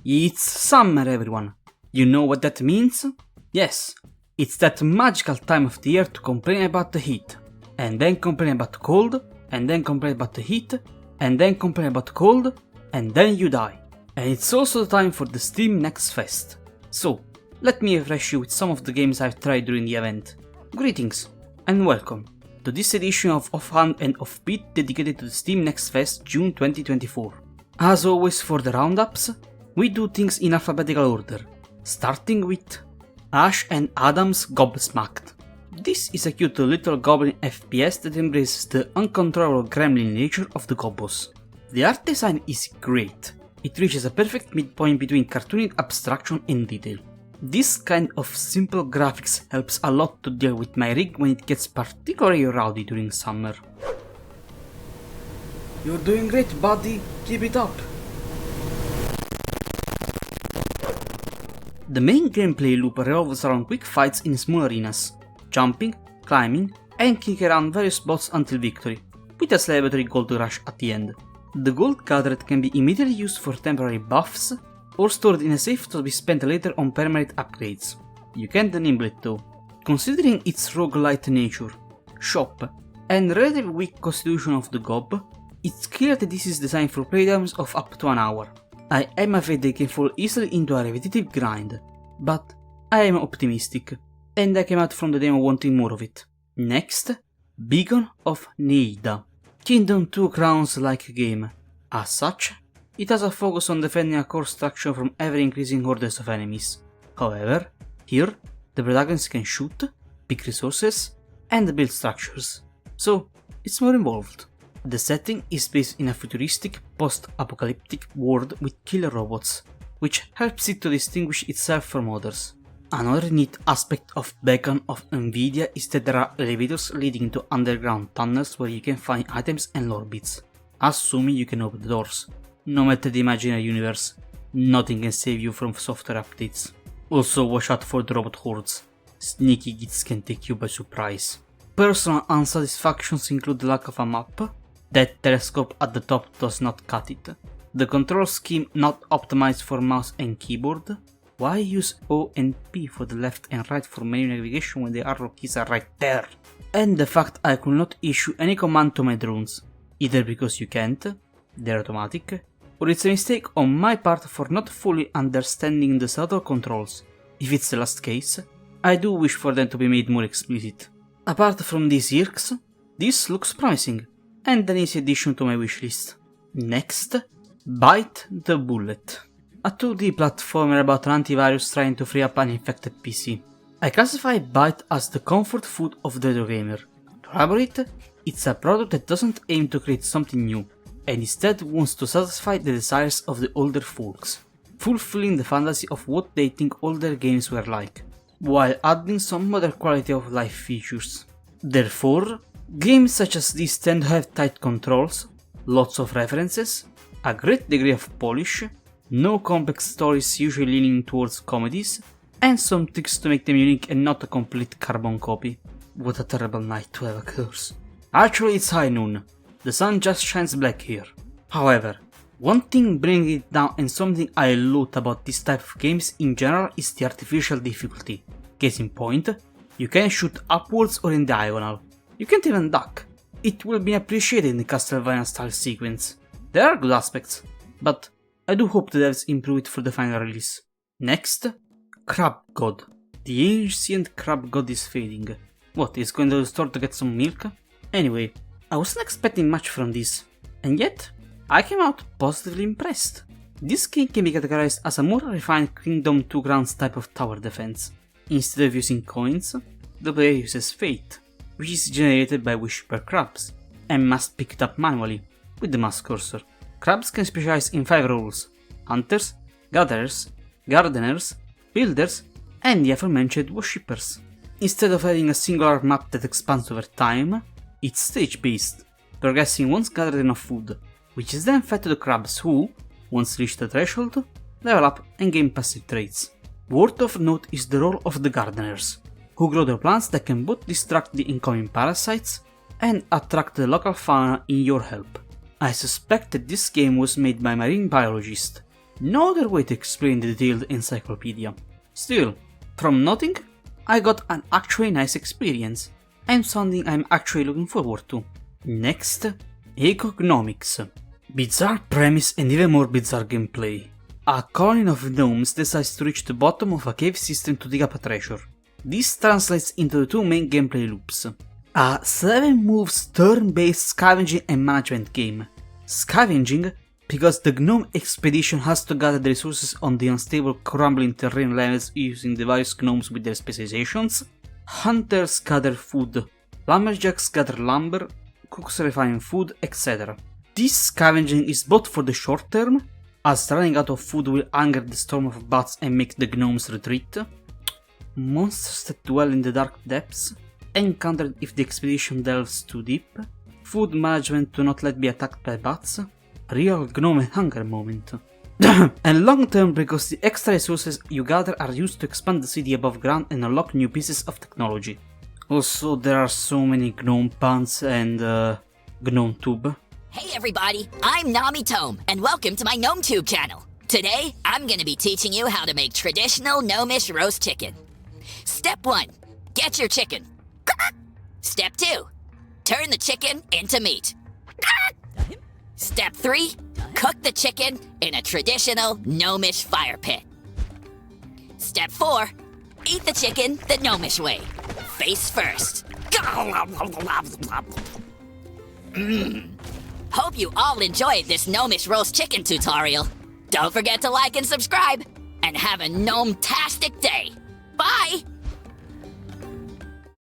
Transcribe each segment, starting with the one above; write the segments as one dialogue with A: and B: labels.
A: It's summer, everyone. You know what that means? Yes, it's that magical time of the year to complain about the heat, and then complain about the cold, and then complain about the heat, and then complain about the cold, and then you die. And it's also the time for the Steam Next Fest. So, let me refresh you with some of the games I've tried during the event. Greetings, and welcome to this edition of Offhand and Offbeat dedicated to the Steam Next Fest June 2024. As always for the roundups, we do things in alphabetical order, starting with Ash and Adam's Gobsmacked. This is a cute little goblin FPS that embraces the uncontrollable gremlin nature of the gobos. The art design is great. It reaches a perfect midpoint between cartoonic abstraction and detail. This kind of simple graphics helps a lot to deal with my rig when it gets particularly rowdy during summer. You're doing great, buddy. Keep it up. The main gameplay loop revolves around quick fights in small arenas, jumping, climbing, and kicking around various spots until victory, with a celebratory gold rush at the end. The gold gathered can be immediately used for temporary buffs, or stored in a safe to be spent later on permanent upgrades. You can't enable it though. Considering its roguelite nature, shop, and relatively weak constitution of the gob, it's clear that this is designed for playtimes of up to an hour. I am afraid they can fall easily into a repetitive grind, but I am optimistic, and I came out from the demo wanting more of it. Next, Beacon of Neyda. Kingdom 2 Crowns-like game. As such, it has a focus on defending a core structure from ever-increasing hordes of enemies. However, here, the protagonist can shoot, pick resources, and build structures, so it's more involved. The setting is based in a futuristic, post-apocalyptic world with killer robots, which helps it to distinguish itself from others. Another neat aspect of Beacon of Nvidia is that there are elevators leading to underground tunnels where you can find items and lore bits, assuming you can open the doors. No matter the imaginary universe, nothing can save you from software updates. Also watch out for the robot hordes, sneaky gits can take you by surprise. Personal unsatisfactions include the lack of a map. That telescope at the top does not cut it. The control scheme not optimized for mouse and keyboard. Why use O and P for the left and right for menu navigation when the arrow keys are right there? And the fact I could not issue any command to my drones, either because you can't, they're automatic, or it's a mistake on my part for not fully understanding the subtle controls. If it's the last case, I do wish for them to be made more explicit. Apart from these irks, this looks promising, and an easy addition to my wishlist. Next, Byte the Bullet. A 2D platformer about an antivirus trying to free up an infected PC. I classify Byte as the comfort food of the retro gamer. To elaborate, it's a product that doesn't aim to create something new, and instead wants to satisfy the desires of the older folks, fulfilling the fantasy of what they think older games were like, while adding some modern quality of life features. Therefore, games such as these tend to have tight controls, lots of references, a great degree of polish, no complex stories usually leaning towards comedies, and some tricks to make them unique and not a complete carbon copy. What a terrible night to have a curse. Actually, it's high noon. The sun just shines black here. However, one thing bringing it down and something I loathe about this type of games in general is the artificial difficulty. Case in point, you can shoot upwards or in diagonal. You can't even duck. It will be appreciated in the Castlevania style sequence. There are good aspects, but I do hope the devs improve it for the final release. Next, Crab God. The ancient crab god is fading. What, is going to the store to get some milk? Anyway, I wasn't expecting much from this, and yet, I came out positively impressed. This game can be categorized as a more refined Kingdom 2 Crowns type of tower defense. Instead of using coins, the player uses fate, which is generated by Whisper crabs, and must pick it up manually, with the mouse cursor. Crabs can specialize in 5 roles: hunters, gatherers, gardeners, builders, and the aforementioned worshippers. Instead of having a singular map that expands over time, it's stage-based, progressing once gathered enough food, which is then fed to the crabs who, once reach the threshold, level up and gain passive traits. Worth of note is the role of the gardeners, who grow the plants that can both distract the incoming parasites and attract the local fauna in your help. I suspect that this game was made by marine biologists, No other way to explain the detailed encyclopedia. Still, from nothing, I got an actually nice experience, and something I'm actually looking forward to. Next, EcoGnomix. Bizarre premise and even more bizarre gameplay. A colony of gnomes decides to reach the bottom of a cave system to dig up a treasure. This translates into the two main gameplay loops. A 7 moves turn-based scavenging and management game. Scavenging because the gnome expedition has to gather the resources on the unstable crumbling terrain levels using the various gnomes with their specializations. Hunters gather food, lumberjacks gather lumber, cooks refine food, etc. This scavenging is both for the short term, as running out of food will anger the storm of bats and make the gnomes retreat. Monsters that dwell in the dark depths, encountered if the expedition delves too deep. Food management to not let be attacked by bats. Real gnome hunger moment. And long term because the extra resources you gather are used to expand the city above ground and unlock new pieces of technology. Also, there are so many gnome puns and gnome tube.
B: Hey everybody, I'm Nami Tome, and welcome to my GnomeTube channel. Today, I'm gonna be teaching you how to make traditional gnomish roast chicken. Step 1, get your chicken. Step 2, turn the chicken into meat. Step 3, cook the chicken in a traditional gnomish fire pit. Step 4, eat the chicken the gnomish way, face first. Hope you all enjoyed this gnomish roast chicken tutorial. Don't forget to like and subscribe, and have a gnome-tastic day. Bye!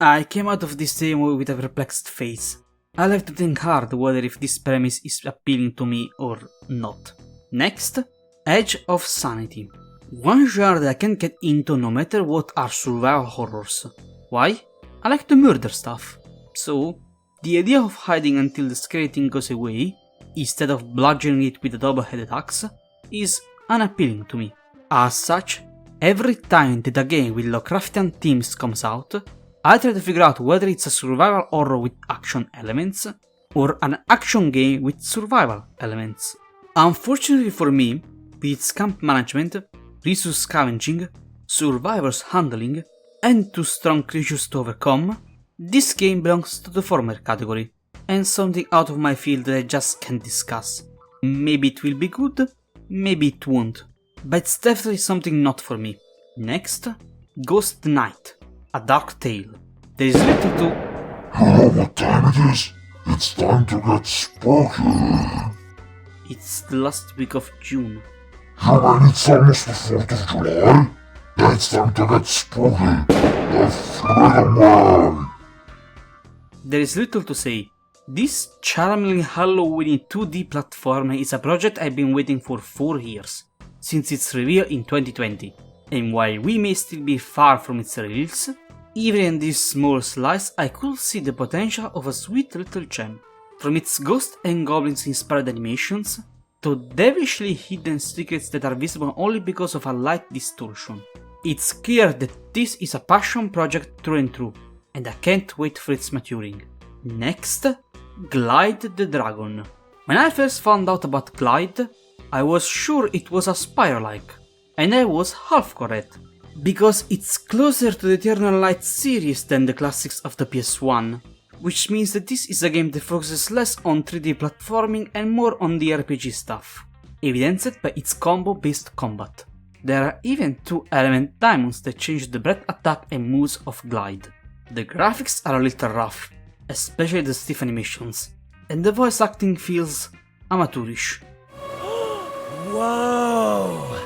A: I came out of this demo with a perplexed face. I'll have to think hard whether if this premise is appealing to me or not. Next, Edge of Sanity. One genre that I can't get into no matter what are survival horrors. Why? I like to murder stuff. So, the idea of hiding until the scary thing goes away, instead of bludgeoning it with a double-headed axe, is unappealing to me. As such, every time that a game with Lovecraftian themes comes out, I try to figure out whether it's a survival horror with action elements, or an action game with survival elements. Unfortunately for me, with its camp management, resource scavenging, survivors handling, and 2 strong creatures to overcome, this game belongs to the former category, and something out of my field that I just can't discuss. Maybe it will be good, maybe it won't, but it's definitely something not for me. Next, Ghost Night. A dark tale. There is little to...
C: You know what time it is? It's time to get spooky.
A: It's the last week of June.
C: You mean it's almost the 4th of July? Then it's time to get spooky. The freedom way.
A: There is little to say. This charmingly Halloween 2D platformer is a project I've been waiting for 4 years, since its reveal in 2020. And while we may still be far from its release, even in this small slice I could see the potential of a sweet little gem. From its ghosts and goblins inspired animations, to devilishly hidden secrets that are visible only because of a light distortion. It's clear that this is a passion project through and through, and I can't wait for its maturing. Next, Glyde the Dragon. When I first found out about Glyde, I was sure it was a Spyro-like. And I was half correct, because it's closer to the Eternal Light series than the classics of the PS1, which means that this is a game that focuses less on 3D platforming and more on the RPG stuff, evidenced by its combo-based combat. There are even 2 element diamonds that change the breath attack and moves of Glyde. The graphics are a little rough, especially the stiff animations, and the voice acting feels amateurish.
D: Whoa!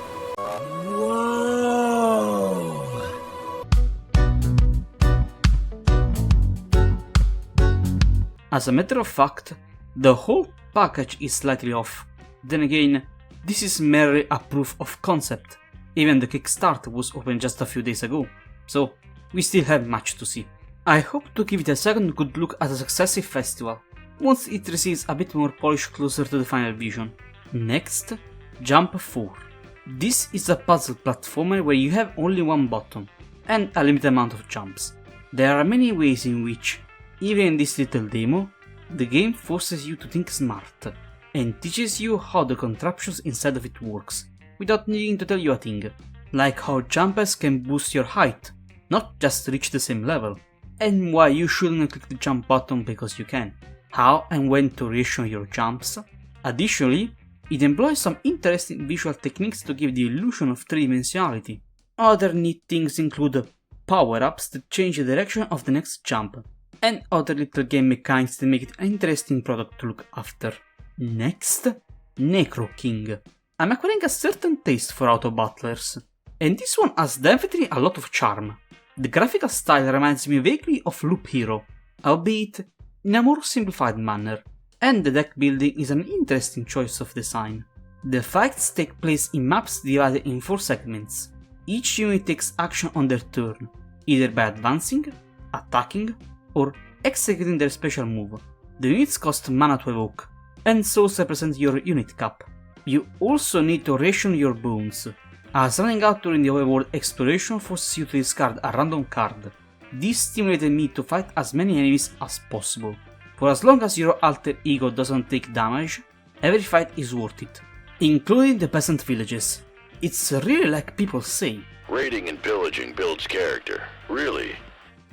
A: As a matter of fact, the whole package is slightly off. Then again, this is merely a proof of concept. Even the Kickstarter was open just a few days ago, so we still have much to see. I hope to give it a second good look at a successive festival, once it receives a bit more polish closer to the final vision. Next, Jump 4. This is a puzzle platformer where you have only one button, and a limited amount of jumps. There are many ways in which, even in this little demo, the game forces you to think smart, and teaches you how the contraptions inside of it works, without needing to tell you a thing, like how jumpers can boost your height, not just reach the same level, and why you shouldn't click the jump button because you can, how and when to ration your jumps. Additionally, it employs some interesting visual techniques to give the illusion of three-dimensionality. Other neat things include power-ups that change the direction of the next jump, and other little game mechanics that make it an interesting product to look after. Next, Necroking. I'm acquiring a certain taste for auto battlers, and this one has definitely a lot of charm. The graphical style reminds me vaguely of Loop Hero, albeit in a more simplified manner, and the deck building is an interesting choice of design. The fights take place in maps divided in 4 segments. Each unit takes action on their turn, either by advancing, attacking, or executing their special move. The units cost mana to evoke, and so represent your unit cap. You also need to ration your boons, as running out during the overworld exploration forces you to discard a random card. This stimulated me to fight as many enemies as possible. For as long as your alter ego doesn't take damage, every fight is worth it, including the peasant villages. It's really like people say.
D: Raiding and pillaging builds character, really.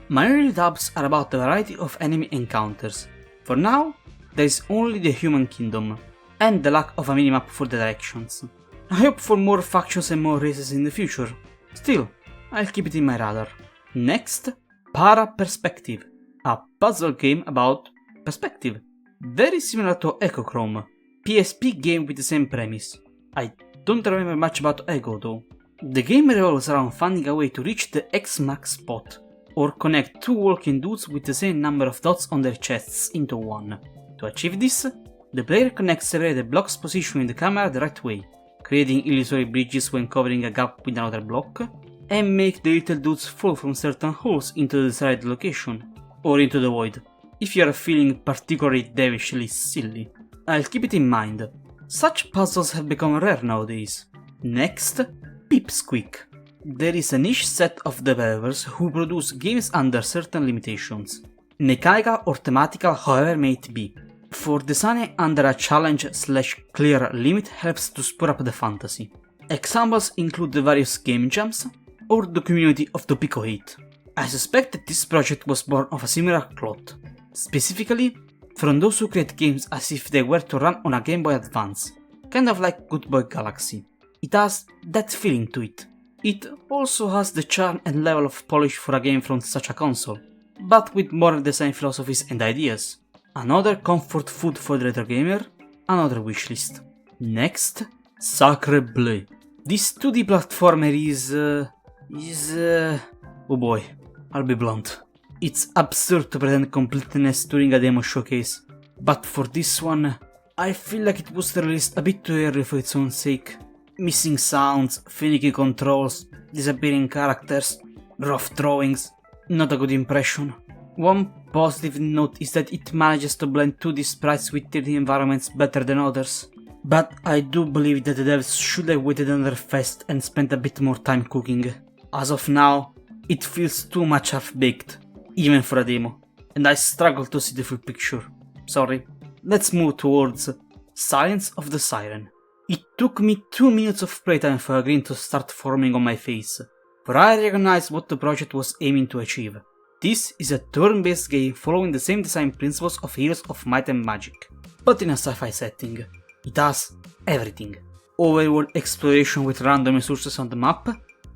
A: My early dubs are about the variety of enemy encounters. For now, there is only the human kingdom, and the lack of a minimap for the directions. I hope for more factions and more races in the future. Still, I'll keep it in my radar. Next, ParaPerspective, a puzzle game about perspective. Very similar to EcoGnomix, PSP game with the same premise. I don't remember much about Ego though. The game revolves around finding a way to reach the X-Max spot, or connect 2 walking dudes with the same number of dots on their chests into one. To achieve this, the player connects separated blocks positioning the camera the right way, creating illusory bridges when covering a gap with another block, and make the little dudes fall from certain holes into the desired location, or into the void, if you are feeling particularly devilishly silly. I'll keep it in mind. Such puzzles have become rare nowadays. Next, Pipsqueak. There is a niche set of developers who produce games under certain limitations, mechanical or thematical however may it be. For designing under a challenge/clear limit helps to spur up the fantasy. Examples include the various game jams, or the community of the Pico 8. I suspect that this project was born of a similar plot, specifically from those who create games as if they were to run on a Game Boy Advance, kind of like Good Boy Galaxy. It has that feeling to it. It also has the charm and level of polish for a game from such a console, but with modern design philosophies and ideas. Another comfort food for the retro gamer, another wishlist. Next, Sacre Bleu. This 2D platformer is oh boy, I'll be blunt. It's absurd to pretend completeness during a demo showcase, but for this one, I feel like it was released a bit too early for its own sake. Missing sounds, finicky controls, disappearing characters, rough drawings, not a good impression. One positive note is that it manages to blend 2D sprites with 3D environments better than others. But I do believe that the devs should have waited another fest and spent a bit more time cooking. As of now, it feels too much half-baked, even for a demo, and I struggle to see the full picture. Sorry. Let's move towards Silence of the Siren. It took me 2 minutes of playtime for a grin to start forming on my face, for I recognized what the project was aiming to achieve. This is a turn-based game following the same design principles of Heroes of Might and Magic, but in a sci-fi setting. It has everything. Overworld exploration with random resources on the map?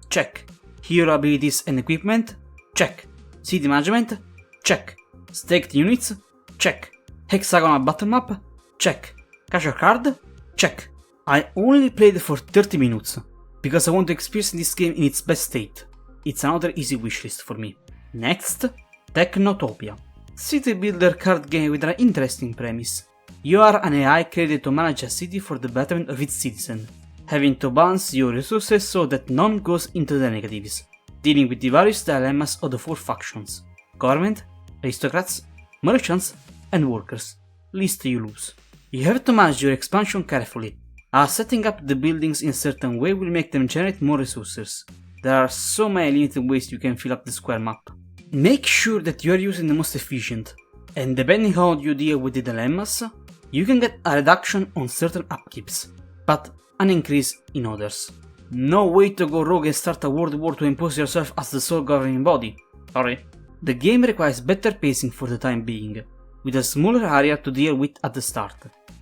A: Check. Hero abilities and equipment? Check. City management? Check. Staked units? Check. Hexagonal battle map? Check. Casual card? Check. I only played for 30 minutes, because I want to experience this game in its best state. It's another easy wishlist for me. Next, Technotopia. City builder card game with an interesting premise. You are an AI created to manage a city for the betterment of its citizens, having to balance your resources so that none goes into the negatives, dealing with the various dilemmas of the 4 factions: government, aristocrats, merchants, and workers. Least you lose. You have to manage your expansion carefully, as setting up the buildings in a certain way will make them generate more resources. There are so many limited ways you can fill up the square map. Make sure that you are using the most efficient, and depending how you deal with the dilemmas, you can get a reduction on certain upkeeps. But an increase in others. No way to go rogue and start a world war to impose yourself as the sole governing body. Sorry. The game requires better pacing for the time being, with a smaller area to deal with at the start.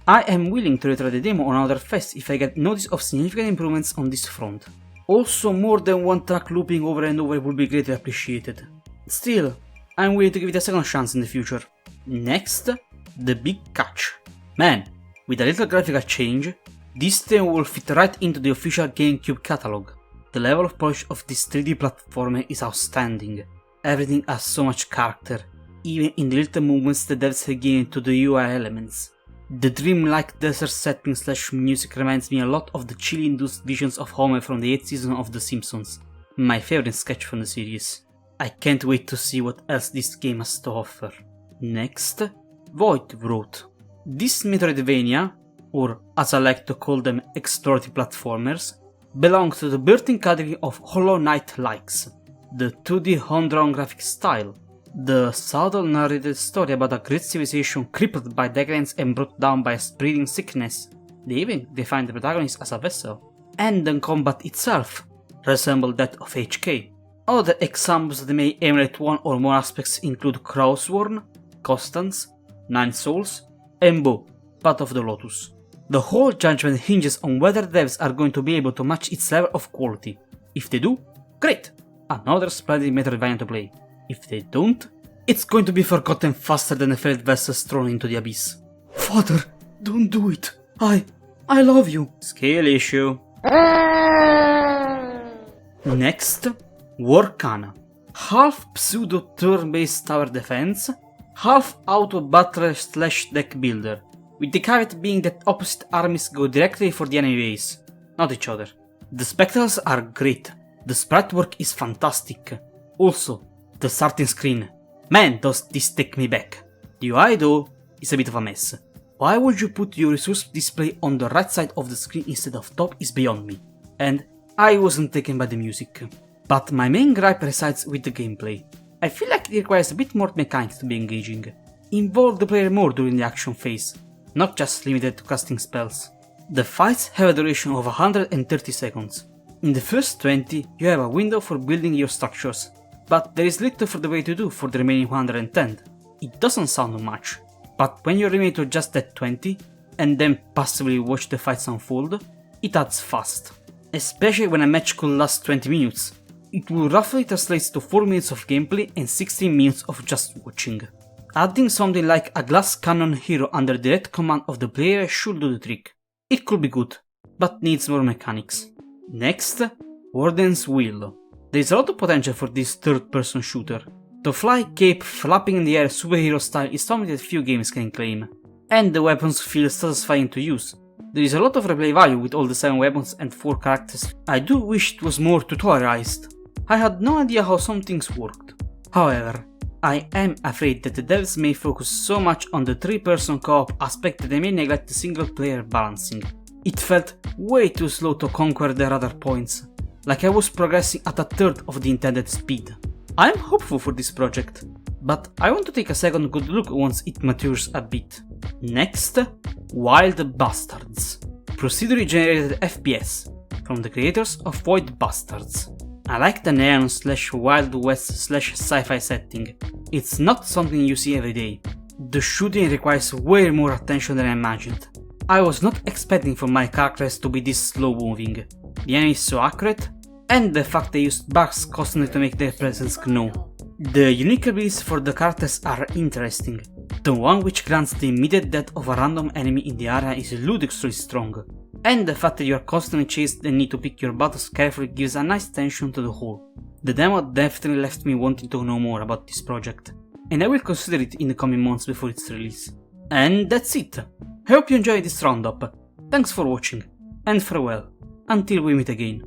A: I am willing to retry the demo on another fest if I get notice of significant improvements on this front. Also, more than one track looping over and over would be greatly appreciated. Still, I'm willing to give it a second chance in the future. Next, the big catch. Man, with a little graphical change, this demo will fit right into the official GameCube catalog. The level of polish of this 3D platformer is outstanding. Everything has so much character, even in the little movements the devs have given to the UI elements. The dreamlike desert setting / music reminds me a lot of the chill-induced visions of Homer from the 8th season of The Simpsons, my favorite sketch from the series. I can't wait to see what else this game has to offer. Next, Voidwrought. This Metroidvania, or as I like to call them explorative platformers, belongs to the birthing category of Hollow Knight likes. The 2D hand-drawn graphic style, the subtle narrated story about a great civilization crippled by decadence and brought down by a spreading sickness. They even define the protagonist as a vessel. And the combat itself resemble that of HK. Other examples that may emulate one or more aspects include Crowsworn, Constance, Nine Souls, and Bow, Path of the Lotus. The whole judgment hinges on whether devs are going to be able to match its level of quality. If they do, great! Another splendid Metroidvania to play. If they don't, it's going to be forgotten faster than a failed vessel thrown into the abyss. Father, don't do it! I love you! Scale issue. Next, Warcana. Half pseudo turn-based tower defense, half auto battler / deck builder, with the caveat being that opposite armies go directly for the enemy base, not each other. The spectacles are great, the sprite work is fantastic. Also, the starting screen. Man, does this take me back. The UI though is a bit of a mess. Why would you put your resource display on the right side of the screen instead of top is beyond me. And I wasn't taken by the music. But my main gripe resides with the gameplay. I feel like it requires a bit more mechanics to be engaging. Involve the player more during the action phase, not just limited to casting spells. The fights have a duration of 130 seconds. In the first 20 you have a window for building your structures, but there is little for the way to do for the remaining 110. It doesn't sound much, but when you limit to just that 20, and then passively watch the fights unfold, it adds fast. Especially when a match could last 20 minutes. It will roughly translate to 4 minutes of gameplay and 16 minutes of just watching. Adding something like a glass cannon hero under direct command of the player should do the trick. It could be good, but needs more mechanics. Next, Warden's Will. There is a lot of potential for this third-person shooter. The fly cape flapping in the air superhero style is something that few games can claim, and the weapons feel satisfying to use. There is a lot of replay value with all the 7 weapons and 4 characters. I do wish it was more tutorialized. I had no idea how some things worked. However, I am afraid that the devs may focus so much on the 3-person co-op aspect that they may neglect the single-player balancing. It felt way too slow to conquer the radar points, like I was progressing at a third of the intended speed. I am hopeful for this project, but I want to take a second good look once it matures a bit. Next, Wild Bastards. Procedurally generated FPS, from the creators of Void Bastards. I like the neon / Wild West / sci-fi setting. It's not something you see every day. The shooting requires way more attention than I imagined. I was not expecting for my characters to be this slow moving. The enemies so accurate, and the fact they used bugs constantly to make their presence known. The unique abilities for the characters are interesting. The one which grants the immediate death of a random enemy in the area is ludicrously strong, and the fact that you are constantly chased and need to pick your battles carefully gives a nice tension to the whole. The demo definitely left me wanting to know more about this project, and I will consider it in the coming months before its release. And that's it! I hope you enjoyed this roundup. Thanks for watching, and farewell, until we meet again.